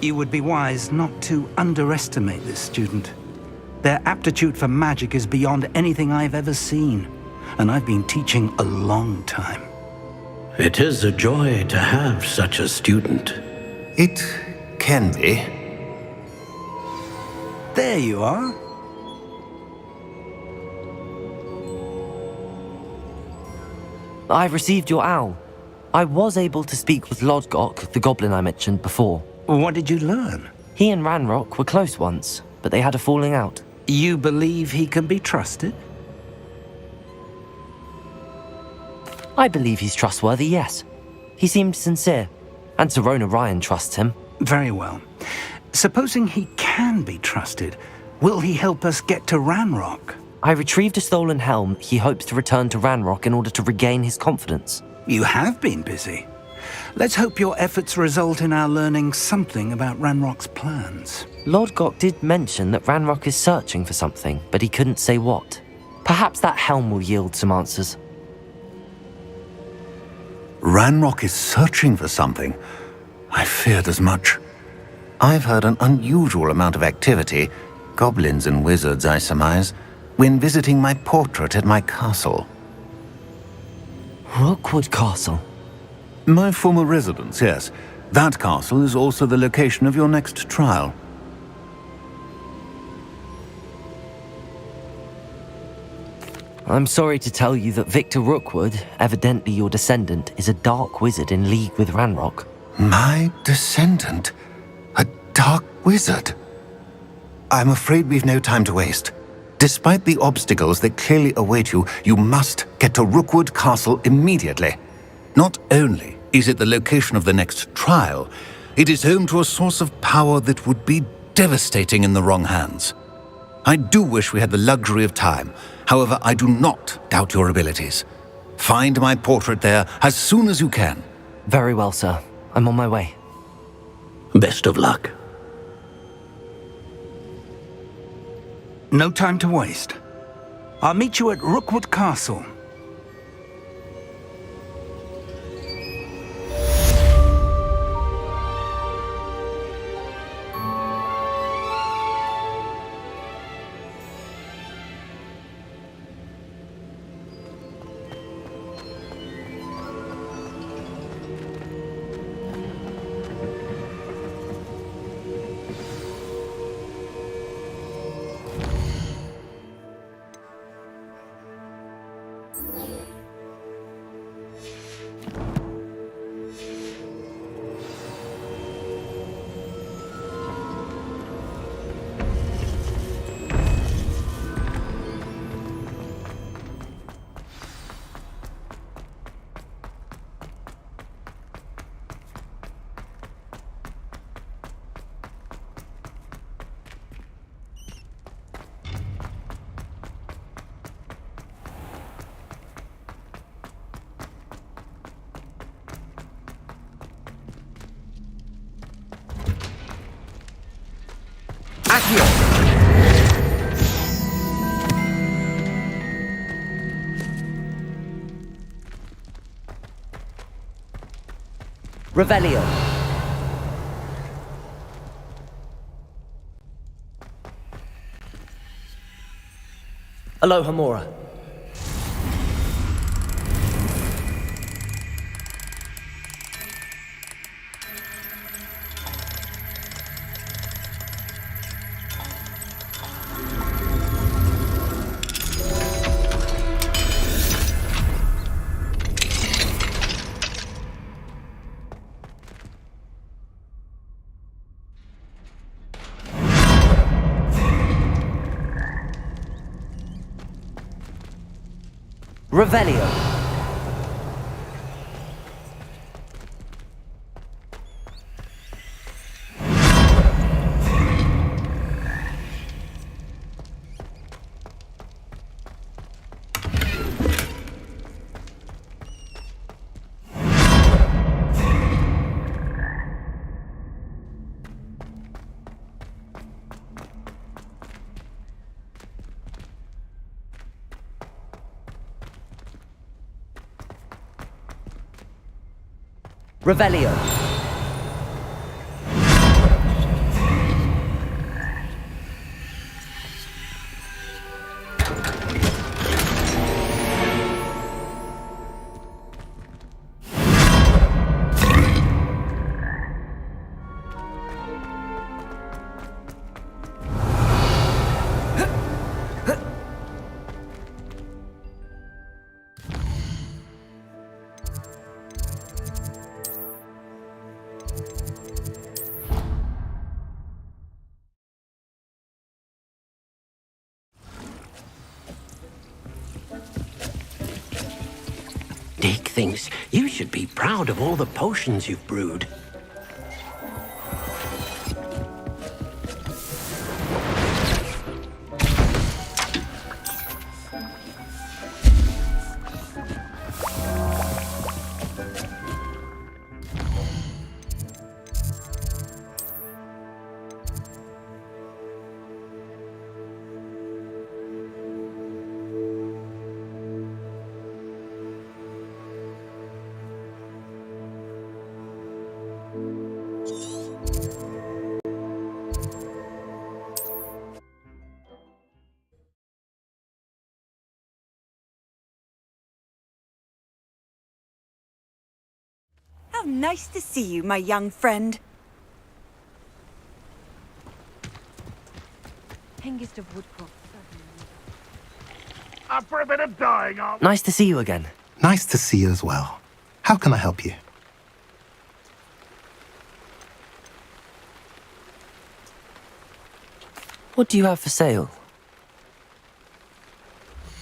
You would be wise not to underestimate this student. Their aptitude for magic is beyond anything I've ever seen, and I've been teaching a long time. It is a joy to have such a student. It can be. There you are. I've received your owl. I was able to speak with Lodgok, the goblin I mentioned before. What did you learn? He and Ranrock were close once, but they had a falling out. You believe he can be trusted? I believe he's trustworthy, yes. He seemed sincere, and Serona Ryan trusts him. Very well. Supposing he can be trusted, will he help us get to Ranrock? I retrieved a stolen helm he hopes to return to Ranrock in order to regain his confidence. You have been busy. Let's hope your efforts result in our learning something about Ranrock's plans. Lodgok did mention that Ranrock is searching for something, but he couldn't say what. Perhaps that helm will yield some answers. Ranrock is searching for something. I feared as much. I've heard an unusual amount of activity, goblins and wizards, I surmise, when visiting my portrait at my castle. Rookwood Castle? My former residence, yes. That castle is also the location of your next trial. I'm sorry to tell you that Victor Rookwood, evidently your descendant, is a dark wizard in league with Ranrock. My descendant? A dark wizard? I'm afraid we've no time to waste. Despite the obstacles that clearly await you, you must get to Rookwood Castle immediately. Not only is it the location of the next trial, it is home to a source of power that would be devastating in the wrong hands. I do wish we had the luxury of time. However, I do not doubt your abilities. Find my portrait there as soon as you can. Very well, sir. I'm on my way. Best of luck. No time to waste. I'll meet you at Rookwood Castle. Revelio. Aloha Mora. Revelio. Revelio. thinks you should be proud of all the potions you've brewed. How nice to see you, my young friend. Hengist of Woodcroft. Up for a bit of dying, aren't we? Nice to see you again. Nice to see you as well. How can I help you? What do you have for sale?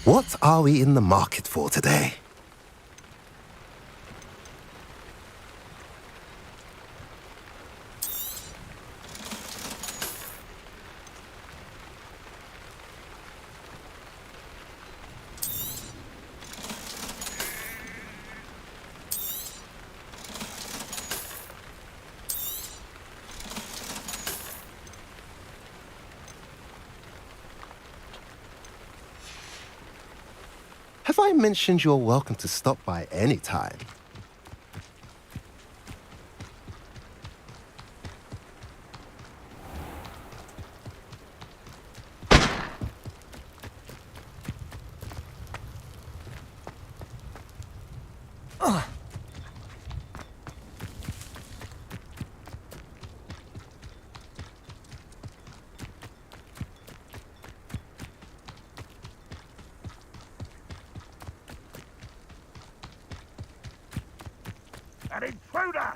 What are we in the market for today? Have I mentioned you're welcome to stop by any time? An intruder!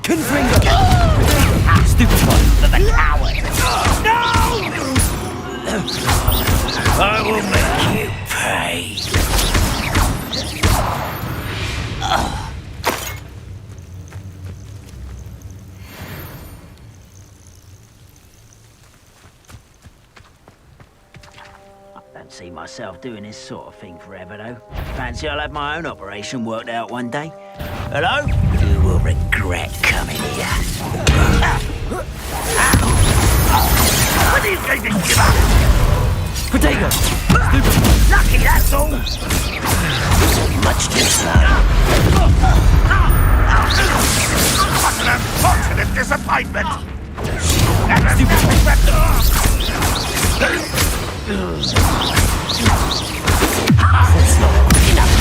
Confringo! Stupid one! The coward! No! I will make you pay. Don't see myself doing this sort of thing forever, though. Fancy I'll have my own operation worked out one day. Hello? You will regret coming here. What do you think you give up? Protego! Lucky, that's all. Much too slow. What an unfortunate disappointment. That's not quick enough.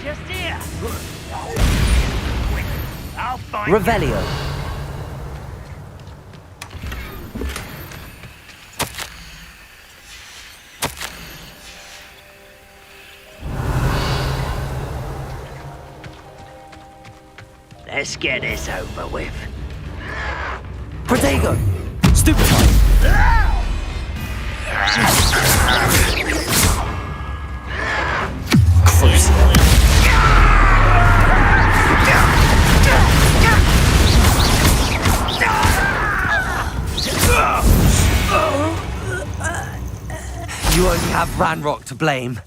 Just here. I'll find Revelio. Let's get this over with. Protego! Stupid one! You only have Ranrock to blame.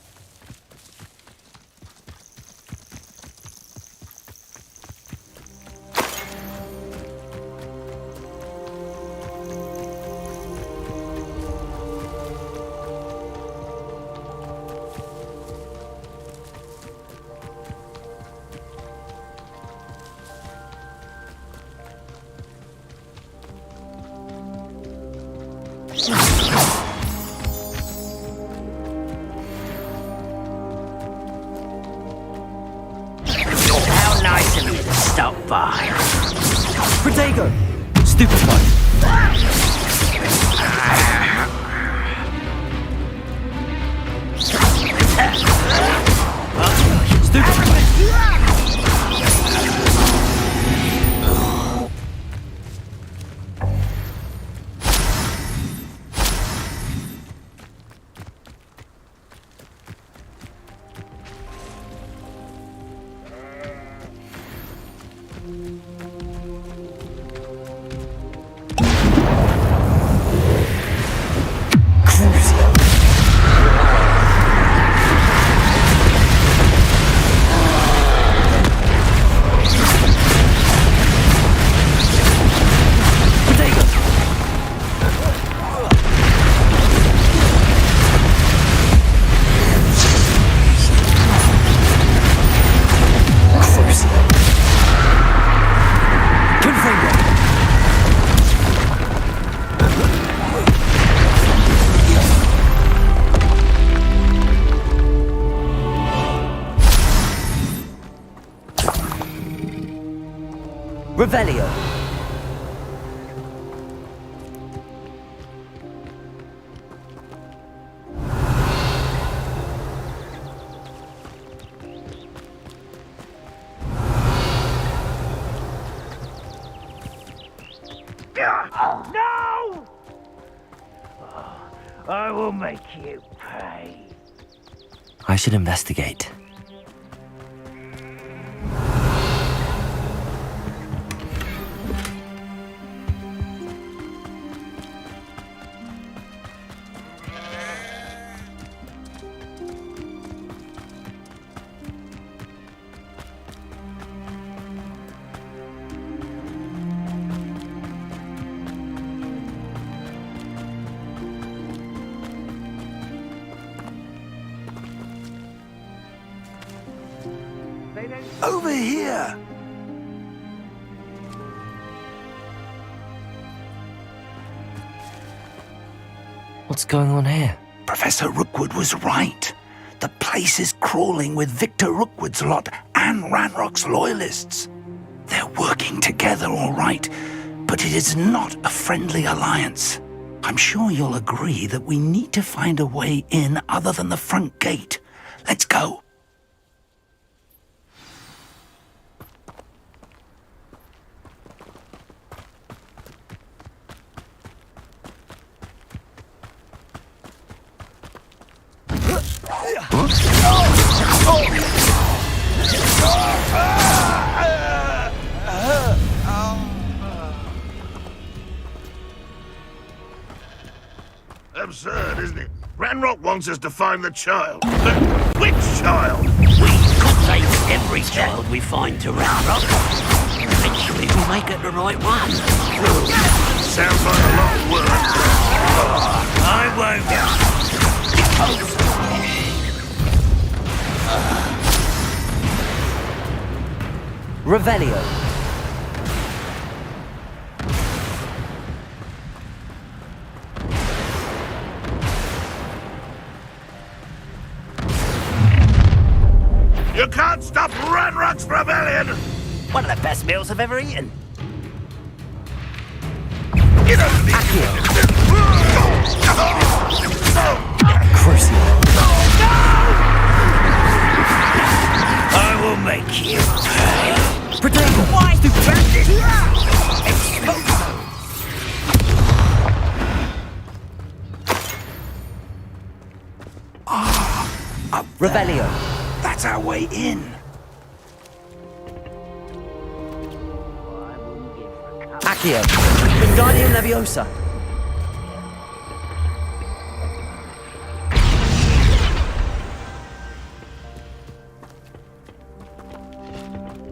stop by. Protego! Stupefied. Revelio. No! I will make you pay. I should investigate. Over here! What's going on here? Professor Rookwood was right. The place is crawling with Victor Rookwood's lot and Ranrock's loyalists. They're working together, all right, but it is not a friendly alliance. I'm sure you'll agree that we need to find a way in other than the front gate. Let's go. Absurd, isn't it? Ranrock wants us to find the child. Which child? We could take every child we find to Ranrock. Eventually we'll make it the right one. Sounds like a lot of work. I won't. Revelio. You can't stop Ranrock's rebellion! One of the best meals I've ever eaten. You don't need Crucial. I will make you pay. Protego! Why do Revelio. That's our way in. Accio. Wingardium Leviosa.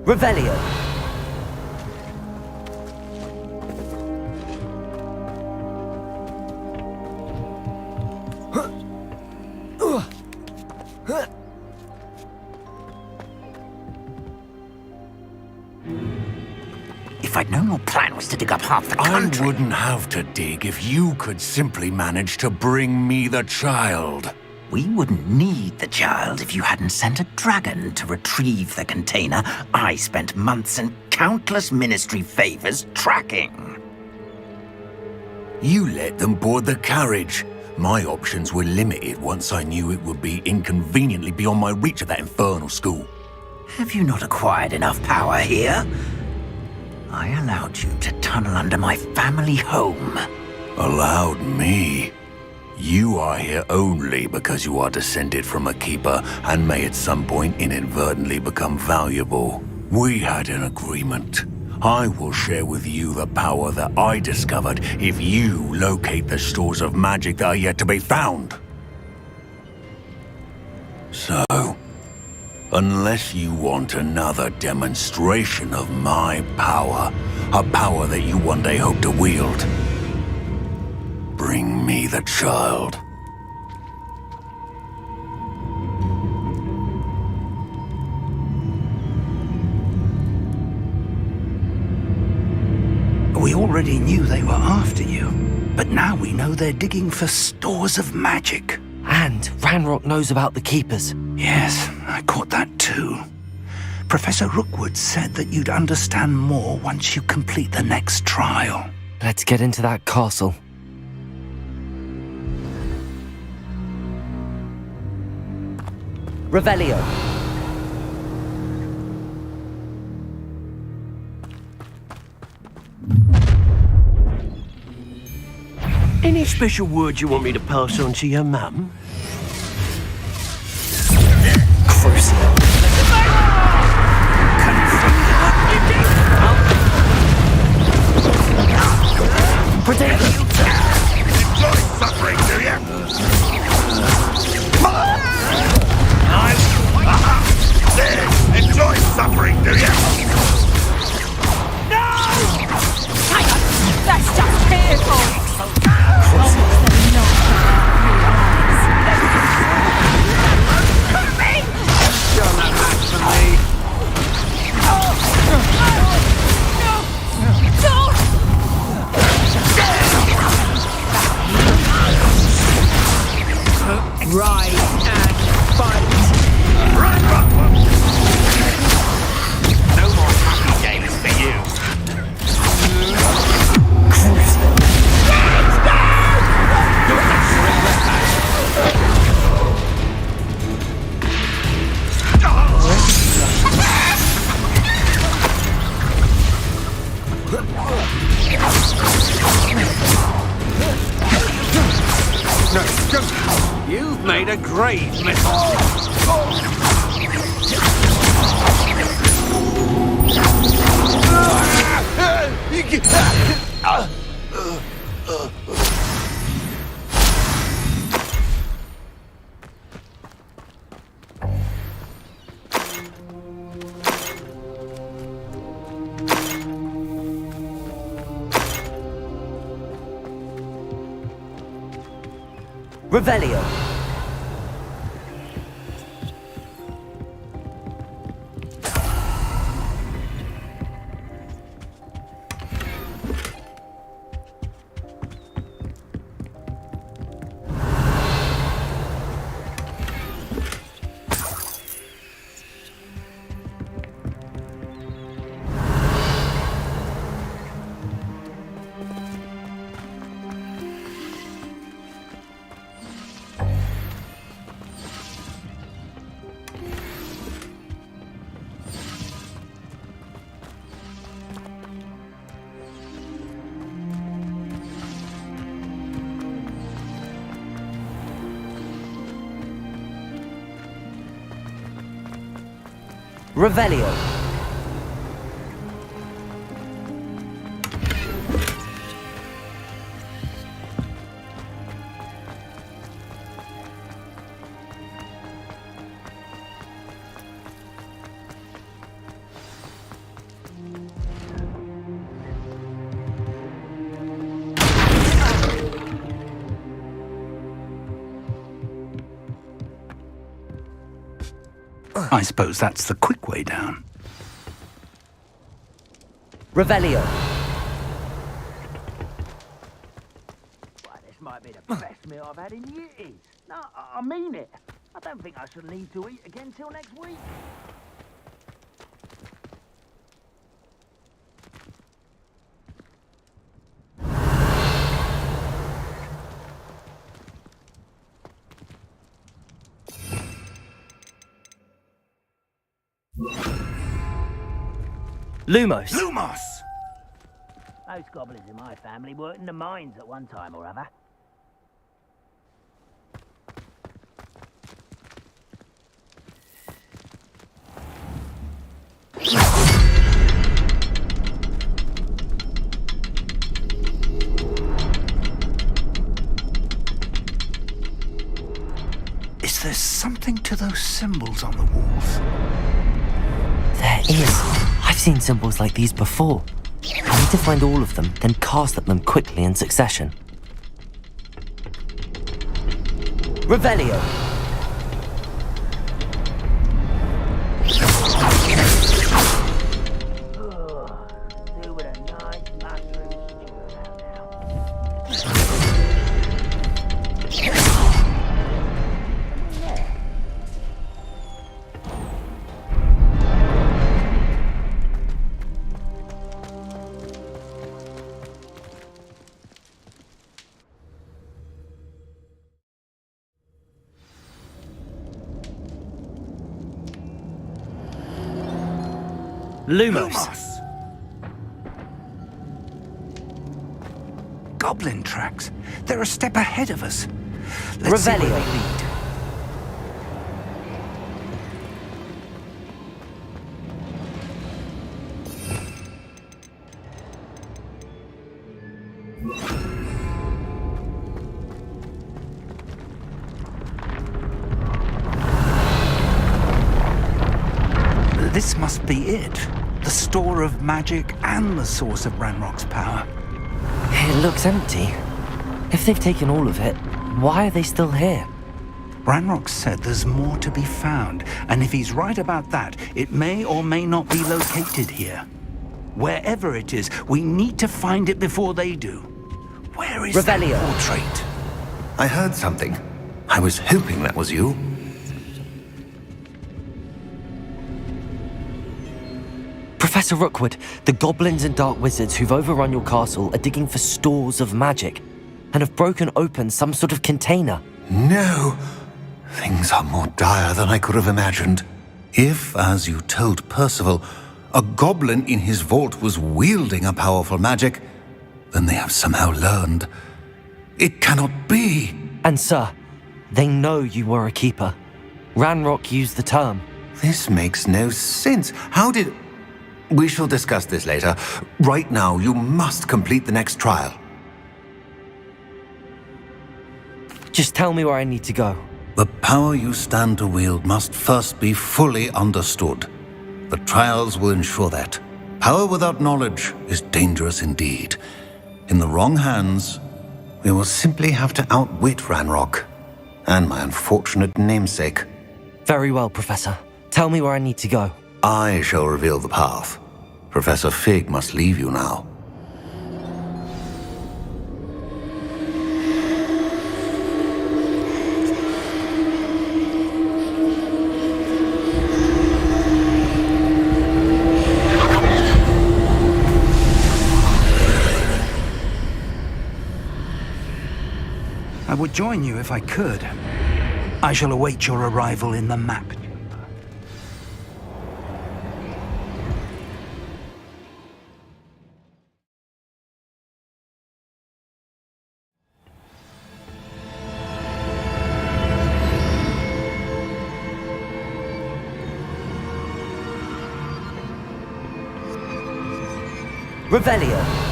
Revelio. If I'd known your plan was to dig up half the I country... wouldn't have to dig if you could simply manage to bring me the child. We wouldn't need the child if you hadn't sent a dragon to retrieve the container I spent months and countless ministry favors tracking. You let them board the carriage. My options were limited once I knew it would be inconveniently beyond my reach at that infernal school. Have you not acquired enough power here? I allowed you to tunnel under my family home. Allowed me? You are here only because you are descended from a keeper and may at some point inadvertently become valuable. We had an agreement. I will share with you the power that I discovered if you locate the stores of magic that are yet to be found. So, unless you want another demonstration of my power, a power that you one day hope to wield, bring me the child. We already knew they were after you, but now we know they're digging for stores of magic. And Ranrock knows about the Keepers. Yes, I caught that too. Professor Rookwood said that you'd understand more once you complete the next trial. Let's get into that castle. Revelio. Any special words you want me to pass on to your mum? Crucial. Protect me. Enjoy suffering, do ya? There! Enjoy suffering, do ya? That's just fearful! Rise and fight! No more happy games for you. You've made a grave mess. Revelio. Revelio. I suppose that's the quick way down. Revelio. Well, this might be the best meal I've had in years. No, I mean it. I don't think I should need to eat again till next week. Lumos! Lumos! Those goblins in my family worked in the mines at one time or other. Is there something to those symbols on the walls? There is. I've seen symbols like these before. I need to find all of them, then cast at them quickly in succession. Revelio! Do with a nice mushroom stew around now. Lumos! Goblin tracks. They're a step ahead of us. Let's see where Revelio. they lead. This must be it. The store of magic and the source of Ranrock's power. It looks empty. If they've taken all of it, why are they still here? Ranrock said there's more to be found, and if he's right about that, it may or may not be located here. Wherever it is, we need to find it before they do. Where is Revelio. that portrait? I heard something. I was hoping that was you. Professor Rookwood, the goblins and dark wizards who've overrun your castle are digging for stores of magic and have broken open some sort of container. No! Things are more dire than I could have imagined. If, as you told Percival, a goblin in his vault was wielding a powerful magic, then they have somehow learned. It cannot be! And sir, they know you were a keeper. Ranrock used the term. This makes no sense. How did... We shall discuss this later. Right now, you must complete the next trial. Just tell me where I need to go. The power you stand to wield must first be fully understood. The trials will ensure that. Power without knowledge is dangerous indeed. In the wrong hands, we will simply have to outwit Ranrock and my unfortunate namesake. Very well, Professor. Tell me where I need to go. I shall reveal the path. Professor Fig must leave you now. I would join you if I could. I shall await your arrival in the map. Revelio.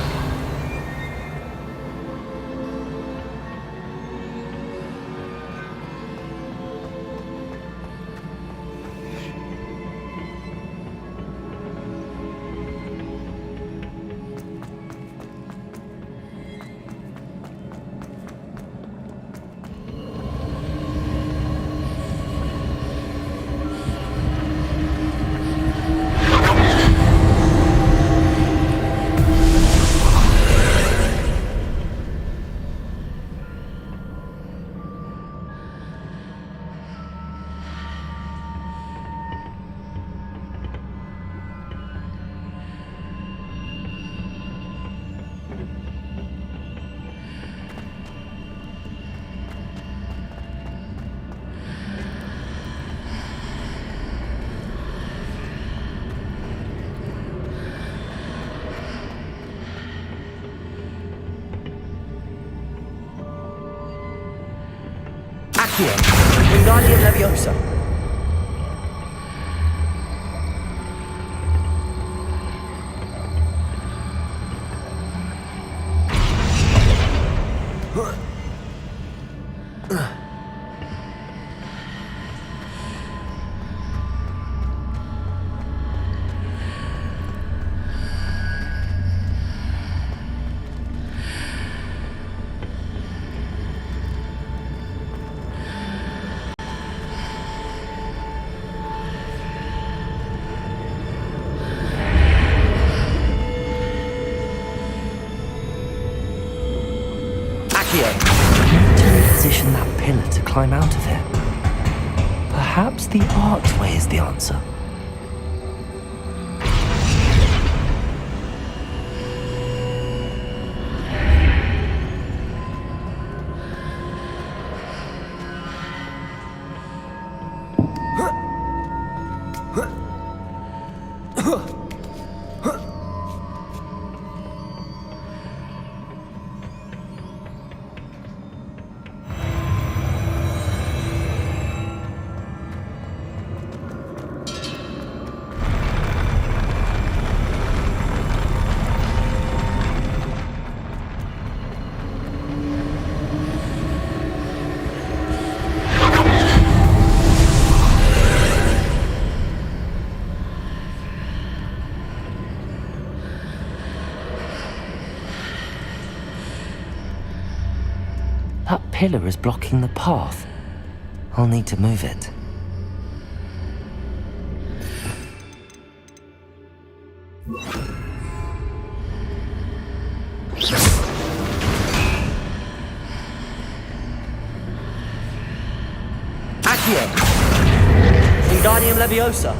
Accio, Wingardium Leviosa. To reposition that pillar to climb out of it. Perhaps the archway is the answer. That pillar is blocking the path. I'll need to move it. Accio! Wingardium Leviosa!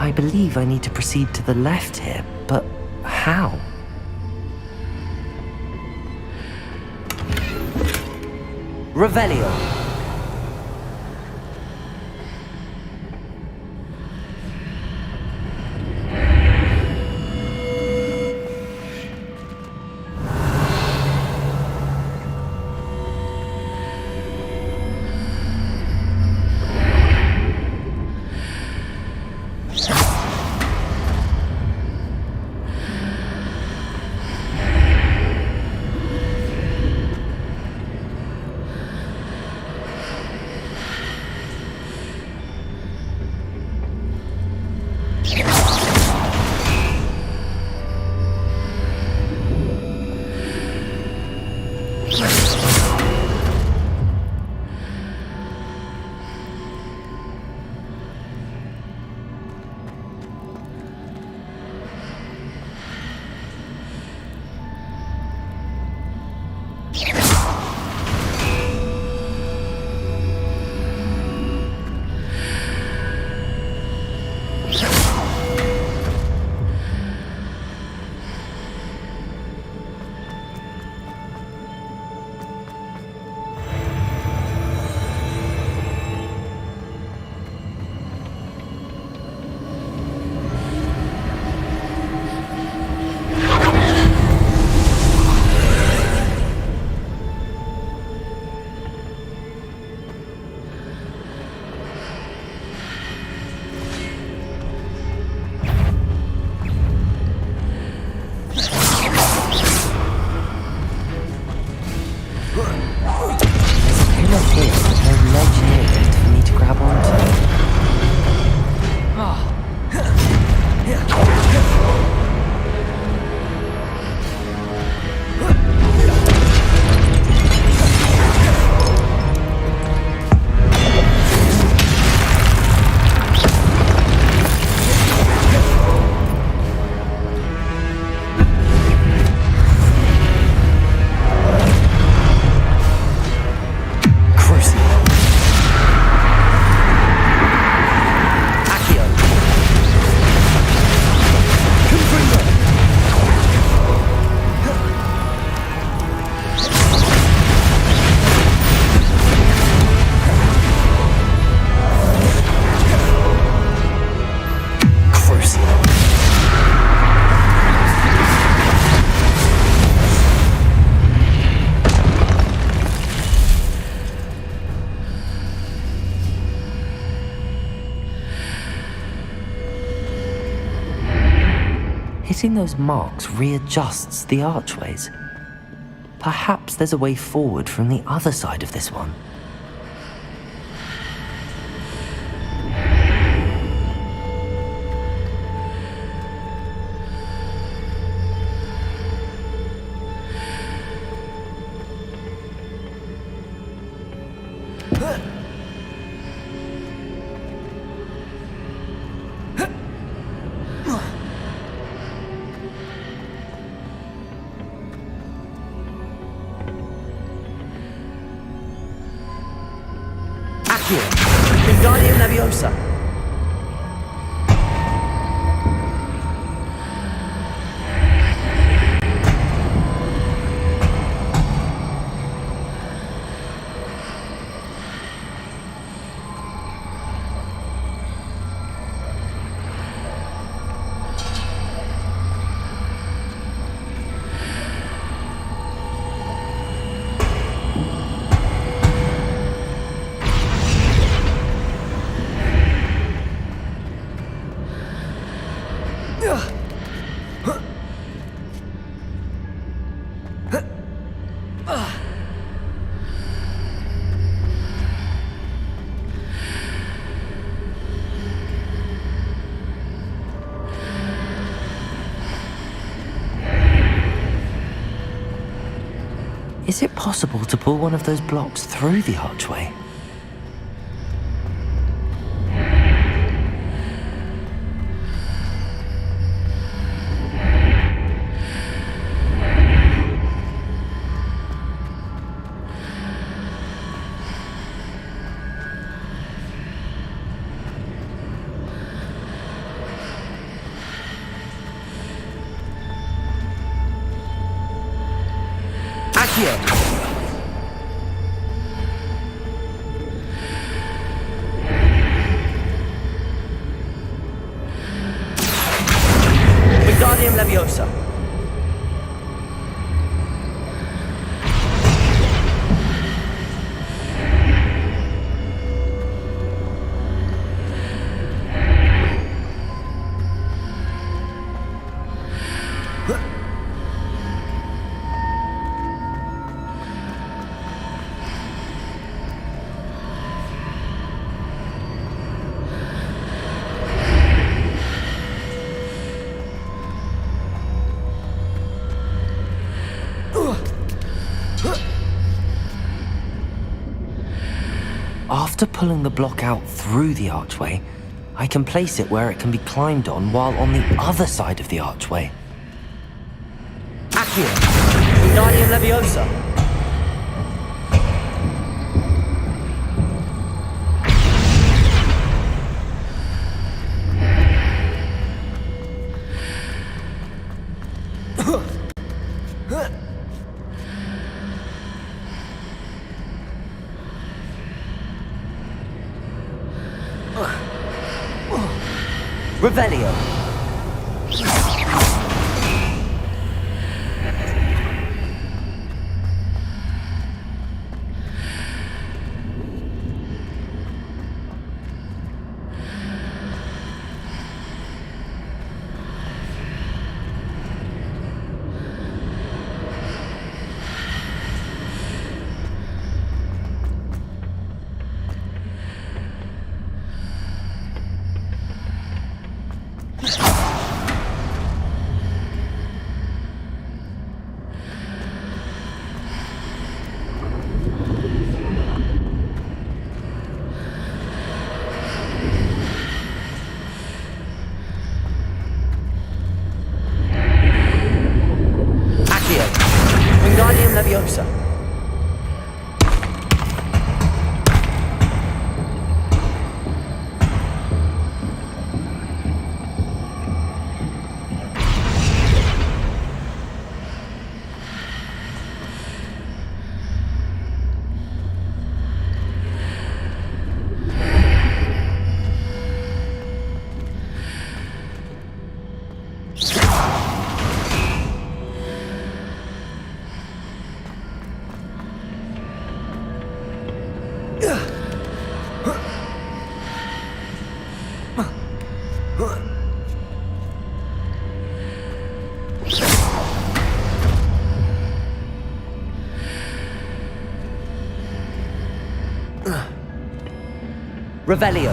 I believe I need to proceed to the left here, but how? Revelio. ledge near it for me to grab onto? Hitting those marks readjusts the archways. Perhaps there's a way forward from the other side of this one. Wingardium Leviosa. Is it possible to pull one of those blocks through the archway? Wingardium Leviosa. After pulling the block out through the archway, I can place it where it can be climbed on while on the other side of the archway. Accio! Wingardium Leviosa! Revelio. Revelio.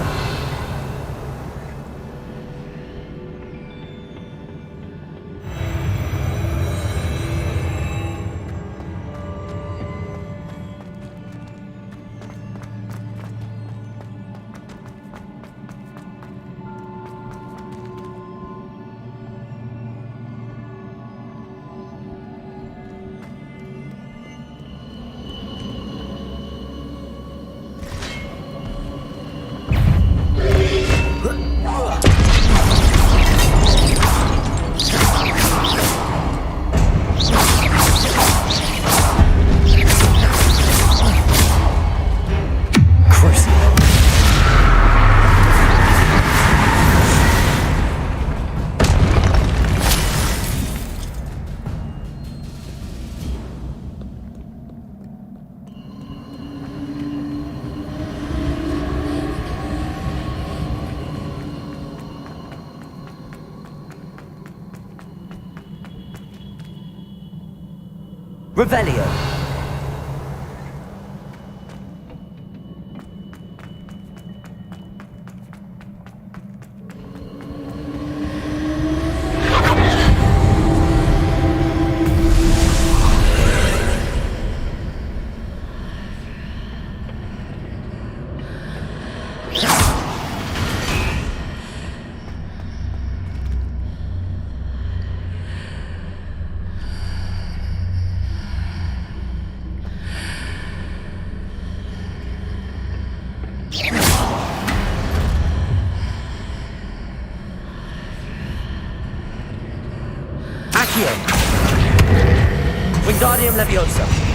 Revelio. Accio. Wingardium Leviosa.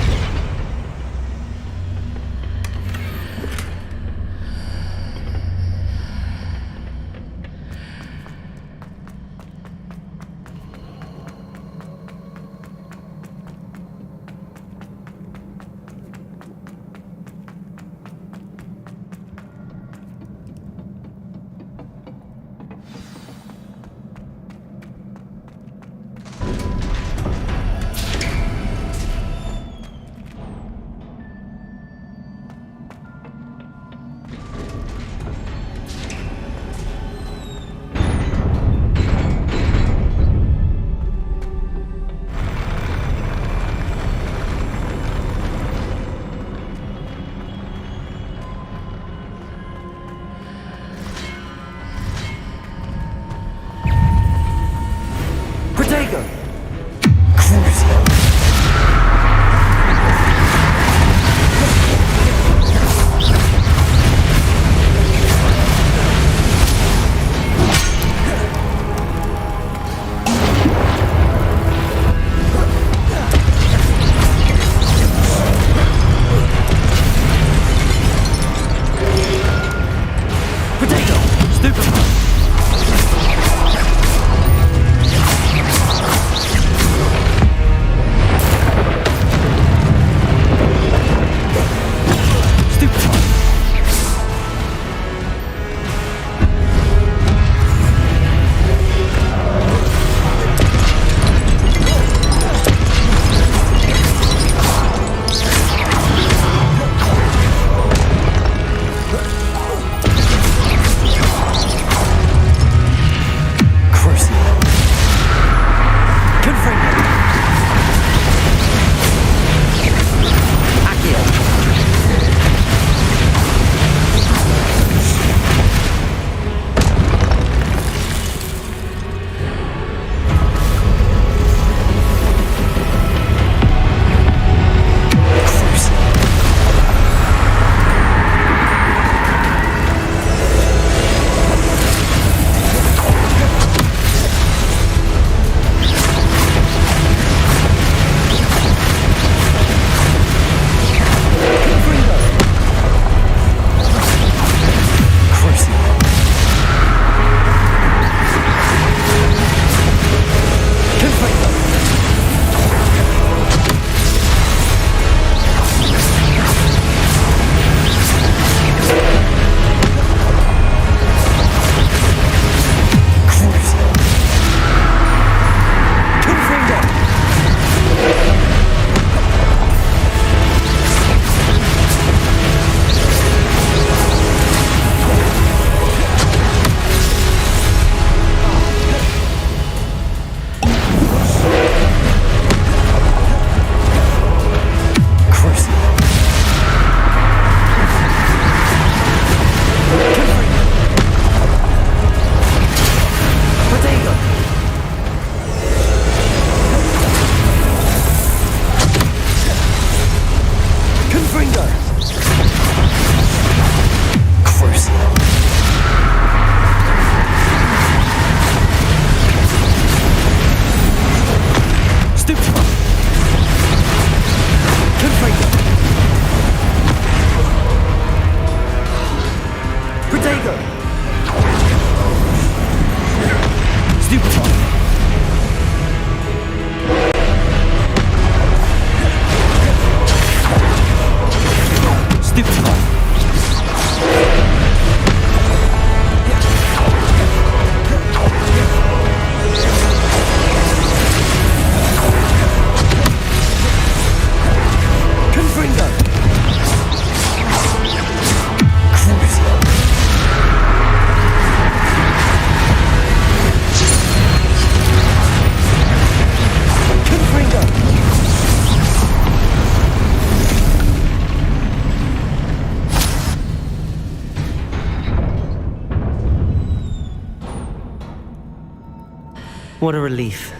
What a relief.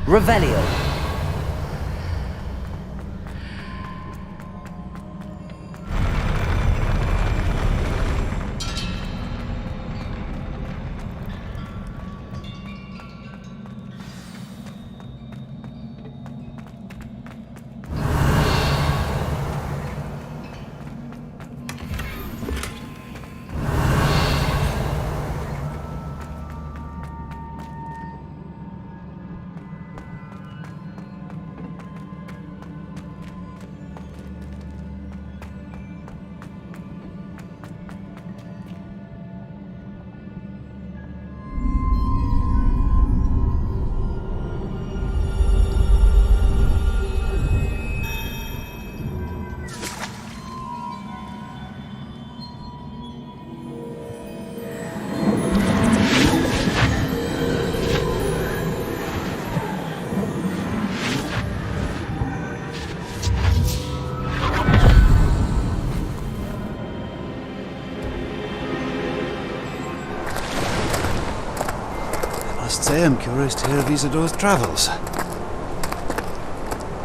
Revelio. I must say I'm curious to hear of Isidore's travels.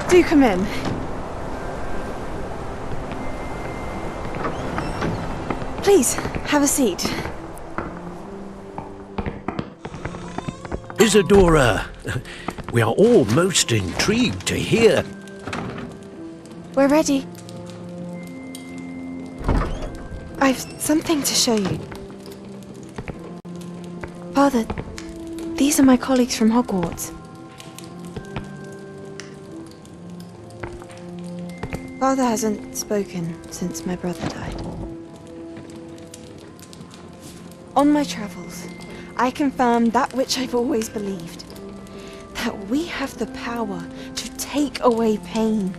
Do come in. Please, have a seat. Isadora, we are all most intrigued to hear. We're ready. I've something to show you. Father, these are my colleagues from Hogwarts. Father hasn't spoken since my brother died. On my travels, I confirmed that which I've always believed. That we have the power to take away pain.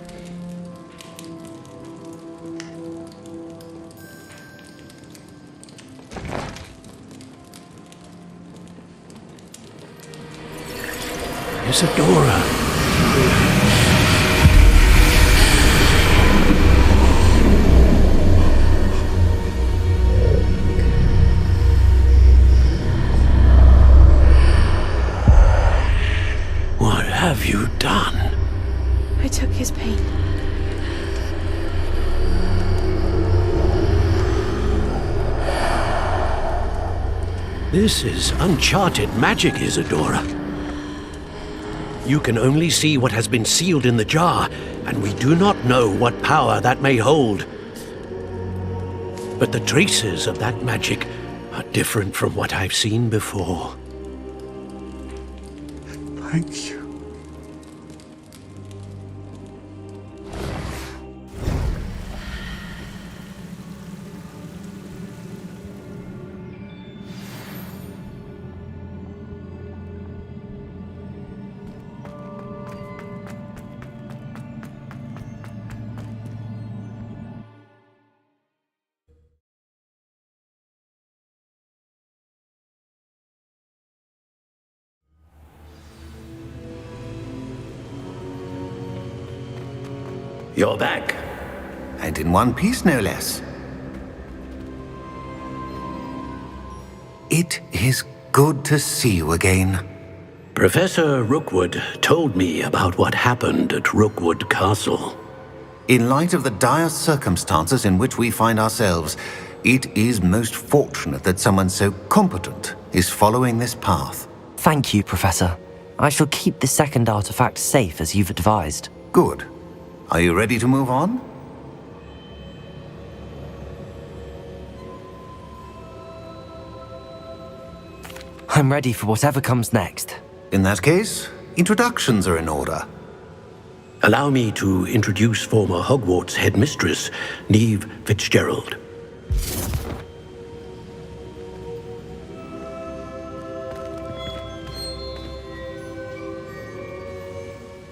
Isadora. What have you done? I took his pain. This is uncharted magic, Isadora. You can only see what has been sealed in the jar, and we do not know what power that may hold. But the traces of that magic are different from what I've seen before. Thank you. You're back. And in one piece, no less. It is good to see you again. Professor Rookwood told me about what happened at Rookwood Castle. In light of the dire circumstances in which we find ourselves, it is most fortunate that someone so competent is following this path. Thank you, Professor. I shall keep the second artifact safe as you've advised. Good. Are you ready to move on? I'm ready for whatever comes next. In that case, introductions are in order. Allow me to introduce former Hogwarts headmistress, Neve Fitzgerald.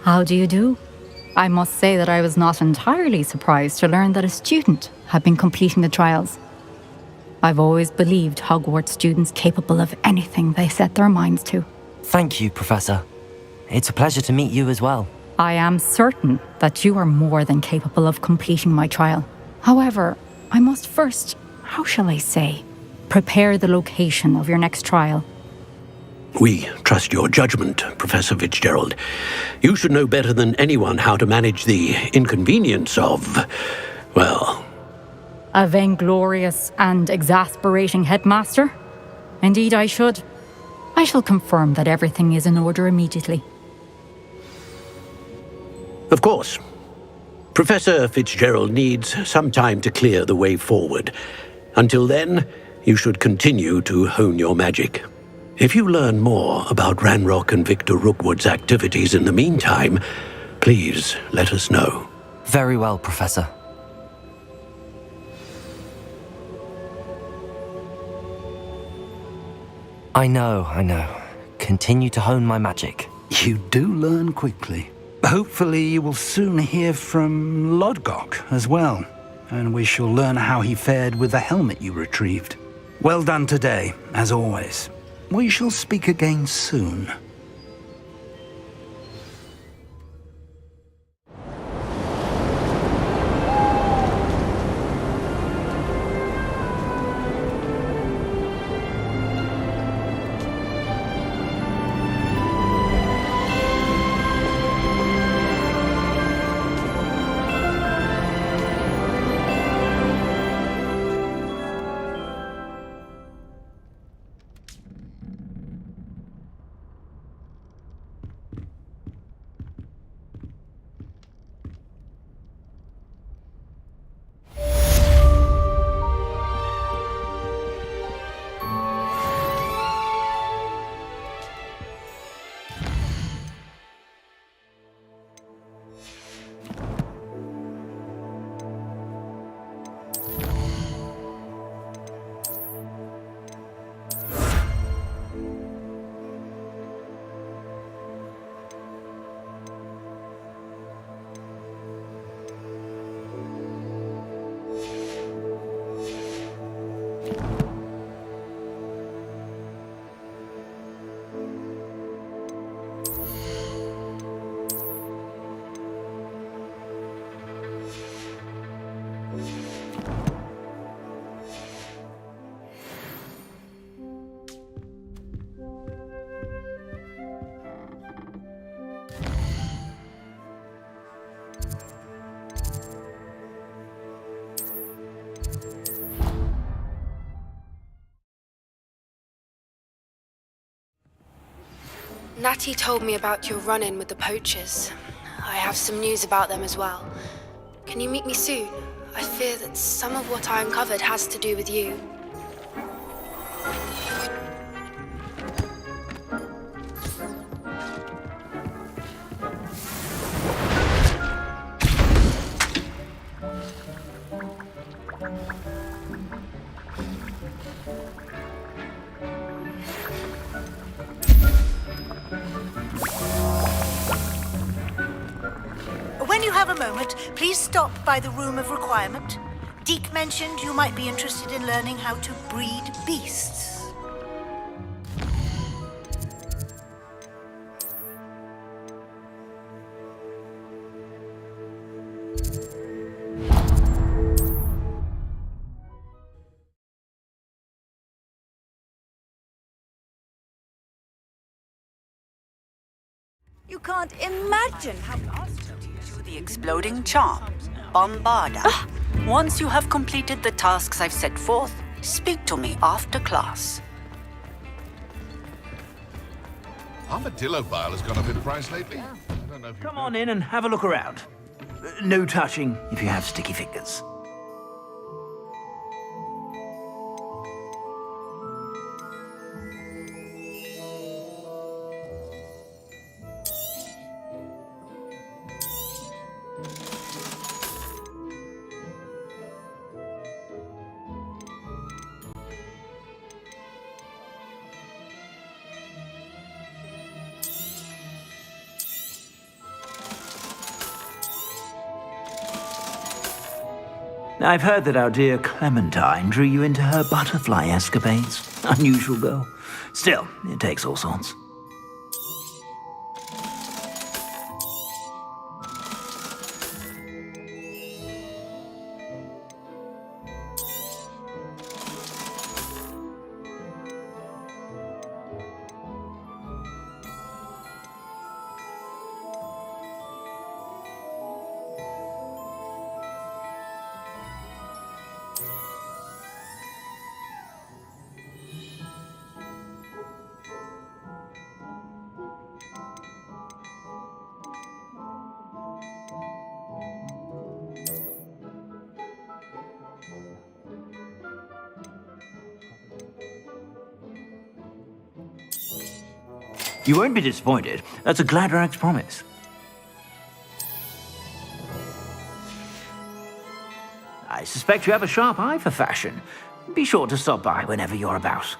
How do you do? I must say that I was not entirely surprised to learn that a student had been completing the trials. I've always believed Hogwarts students capable of anything they set their minds to. Thank you, Professor. It's a pleasure to meet you as well. I am certain that you are more than capable of completing my trial. However, I must first, how shall I say, prepare the location of your next trial. We trust your judgment, Professor Fitzgerald. You should know better than anyone how to manage the inconvenience of, well... A vainglorious and exasperating headmaster? Indeed I should. I shall confirm that everything is in order immediately. Of course. Professor Fitzgerald needs some time to clear the way forward. Until then, you should continue to hone your magic. If you learn more about Ranrock and Victor Rookwood's activities in the meantime, please let us know. Very well, Professor. I know. Continue to hone my magic. You do learn quickly. Hopefully you will soon hear from Lodgok as well, and we shall learn how he fared with the helmet you retrieved. Well done today, as always. We shall speak again soon. Natty told me about your run-in with the poachers. I have some news about them as well. Can you meet me soon? I fear that some of what I uncovered has to do with you. When you have a moment, please stop by the Room of Requirement. Deke mentioned you might be interested in learning how to breed beasts. You can't imagine how to the exploding charm, Bombarda. Once you have completed the tasks I've set forth, speak to me after class. Armadillo bile has gone up in price lately. I don't know if Come on in and have a look around. No touching if you have sticky fingers. I've heard that our dear Clementine drew you into her butterfly escapades. Unusual girl. Still, it takes all sorts. You won't be disappointed. That's a Gladrag's promise. I suspect you have a sharp eye for fashion. Be sure to stop by whenever you're about.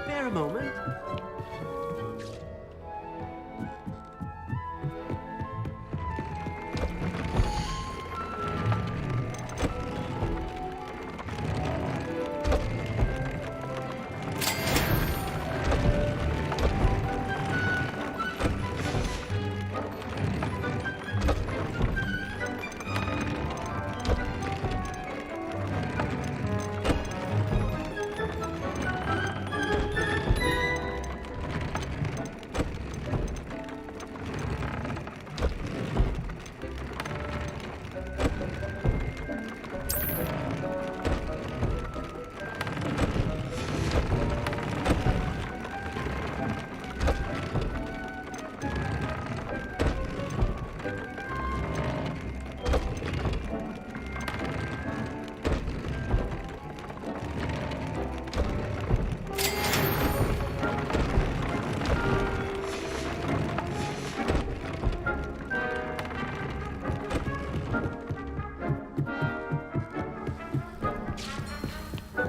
Bear a moment.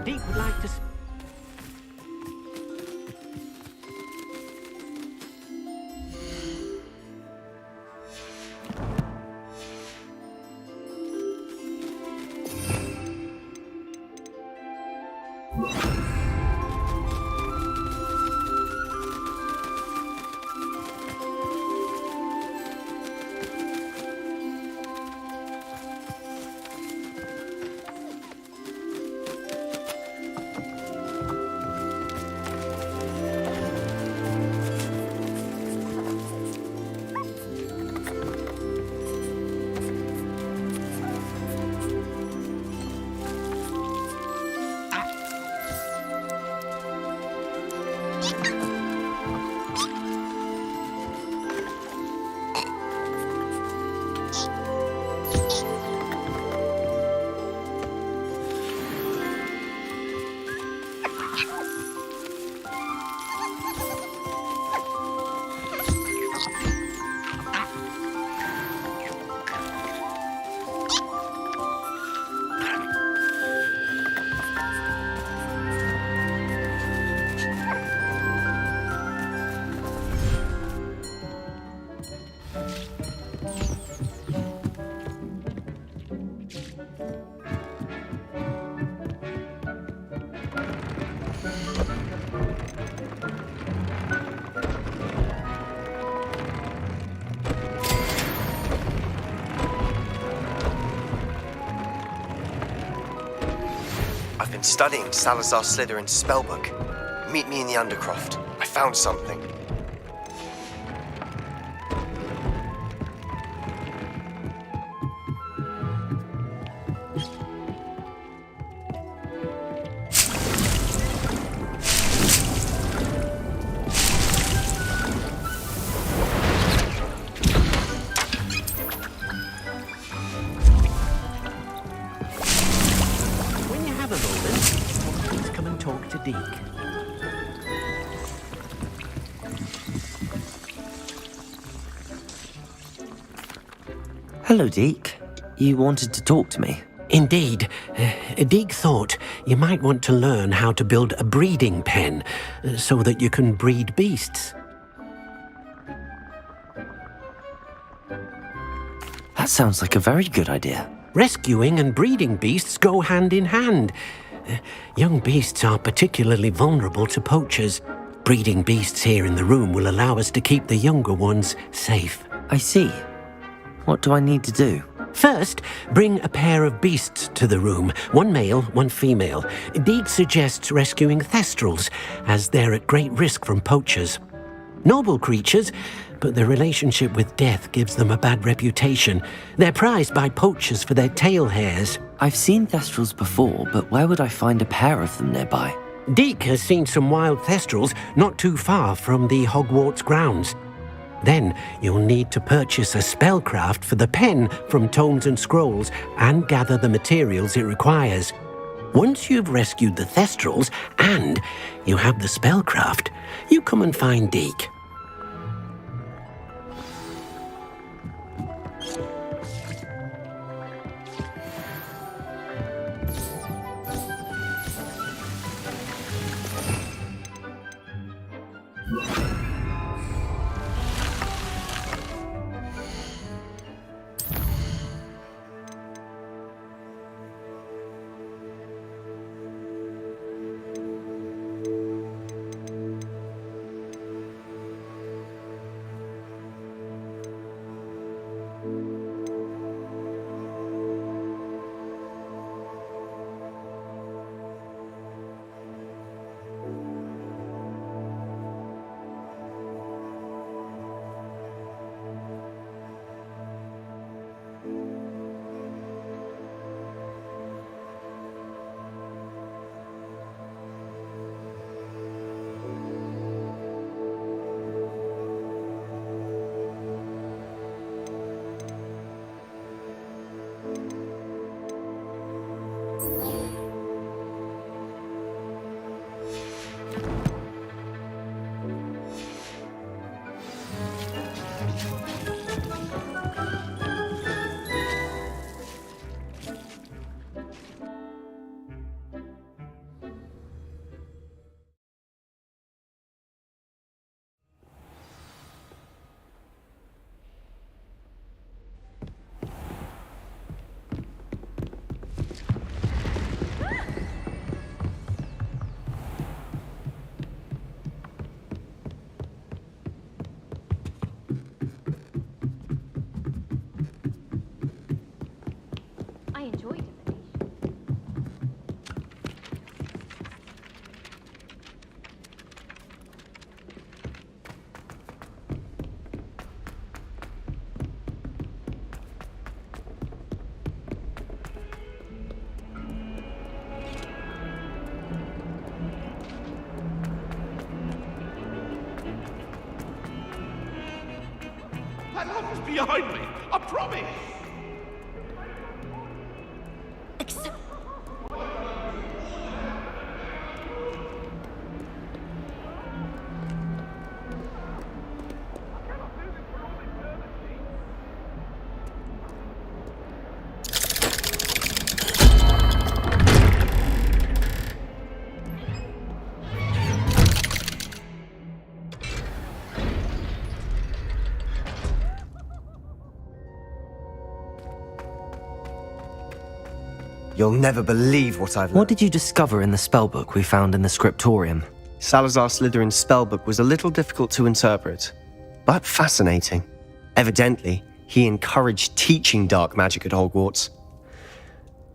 Deke would like to... I've been studying Salazar Slytherin's spellbook. Meet me in the Undercroft. I found something. have a moment, please come and talk to Deke. Hello, Deke. You wanted to talk to me? Indeed. Deke thought you might want to learn how to build a breeding pen so that you can breed beasts. That sounds like a very good idea. Rescuing and breeding beasts go hand in hand. Young beasts are particularly vulnerable to poachers. Breeding beasts here in the room will allow us to keep the younger ones safe. I see. What do I need to do? First, bring a pair of beasts to the room. One male, one female. Deke suggests rescuing thestrals, as they're at great risk from poachers. Noble creatures, but their relationship with death gives them a bad reputation. They're prized by poachers for their tail hairs. I've seen thestrals before, but where would I find a pair of them nearby? Deke has seen some wild thestrals not too far from the Hogwarts grounds. Then you'll need to purchase a spellcraft for the pen from Tomes and Scrolls and gather the materials it requires. Once you've rescued the thestrals and you have the spellcraft, you come and find Deke. I enjoyed it. That office behind me, I promise! You'll never believe what I've learned. What did you discover in the spellbook we found in the scriptorium? Salazar Slytherin's spellbook was a little difficult to interpret, but fascinating. Evidently, he encouraged teaching dark magic at Hogwarts.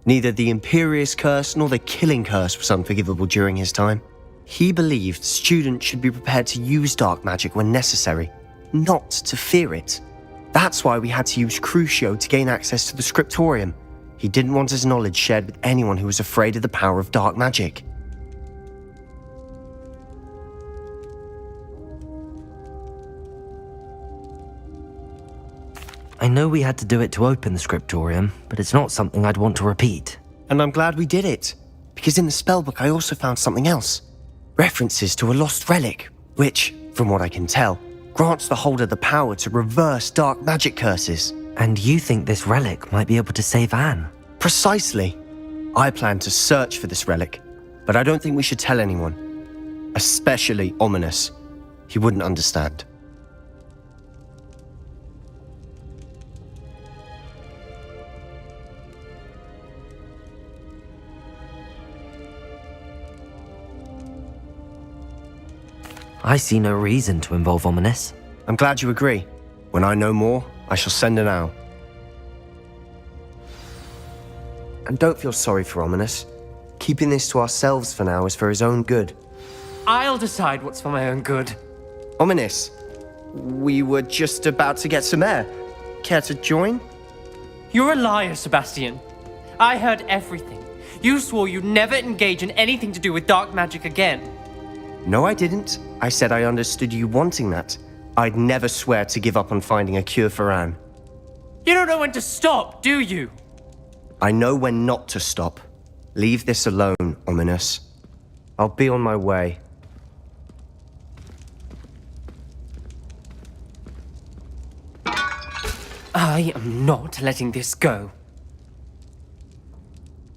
Neither the Imperious Curse nor the Killing Curse was unforgivable during his time. He believed students should be prepared to use dark magic when necessary, not to fear it. That's why we had to use Crucio to gain access to the scriptorium. He didn't want his knowledge shared with anyone who was afraid of the power of dark magic. I know we had to do it to open the scriptorium, but it's not something I'd want to repeat. And I'm glad we did it. because in the spellbook I also found something else. References to a lost relic, which, from what I can tell, grants the holder the power to reverse dark magic curses. And you think this relic might be able to save Anne? Precisely. I plan to search for this relic, but I don't think we should tell anyone. Especially Ominous. He wouldn't understand. I see no reason to involve Ominous. I'm glad you agree. When I know more, I shall send an owl. And don't feel sorry for Ominous. Keeping this to ourselves for now is for his own good. I'll decide what's for my own good. Ominous, we were just about to get some air. Care to join? You're a liar, Sebastian. I heard everything. You swore you'd never engage in anything to do with dark magic again. No, I didn't. I said I understood you wanting that. I'd never swear to give up on finding a cure for Anne. You don't know when to stop, do you? I know when not to stop. Leave this alone, Ominous. I'll be on my way. I am not letting this go.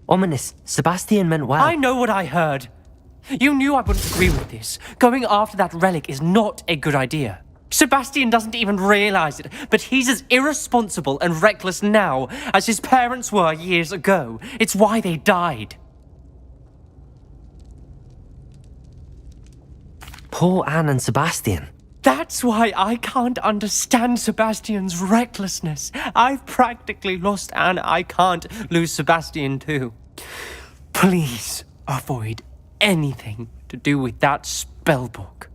Ominous, Sebastian meant well. I know what I heard. You knew I wouldn't agree with this. Going after that relic is not a good idea. Sebastian doesn't even realize it, but he's as irresponsible and reckless now as his parents were years ago. It's why they died. Poor Anne and Sebastian. That's why I can't understand Sebastian's recklessness. I've practically lost Anne. I can't lose Sebastian too. Please avoid anything to do with that spellbook.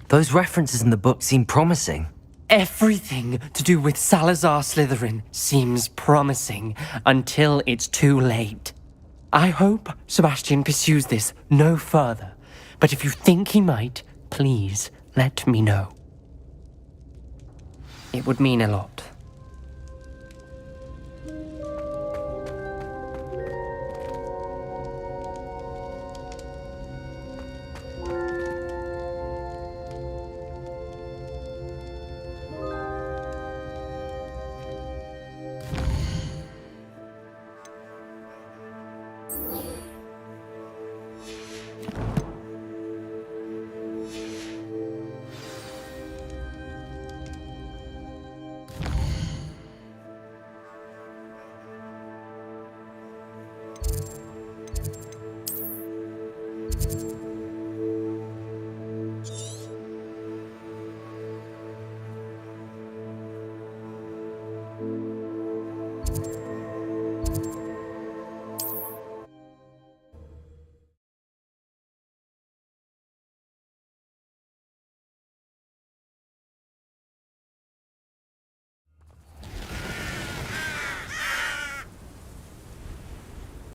Those references in the book seem promising. Everything to do with Salazar Slytherin seems promising until it's too late. I hope Sebastian pursues this no further, but if you think he might, please let me know. It would mean a lot.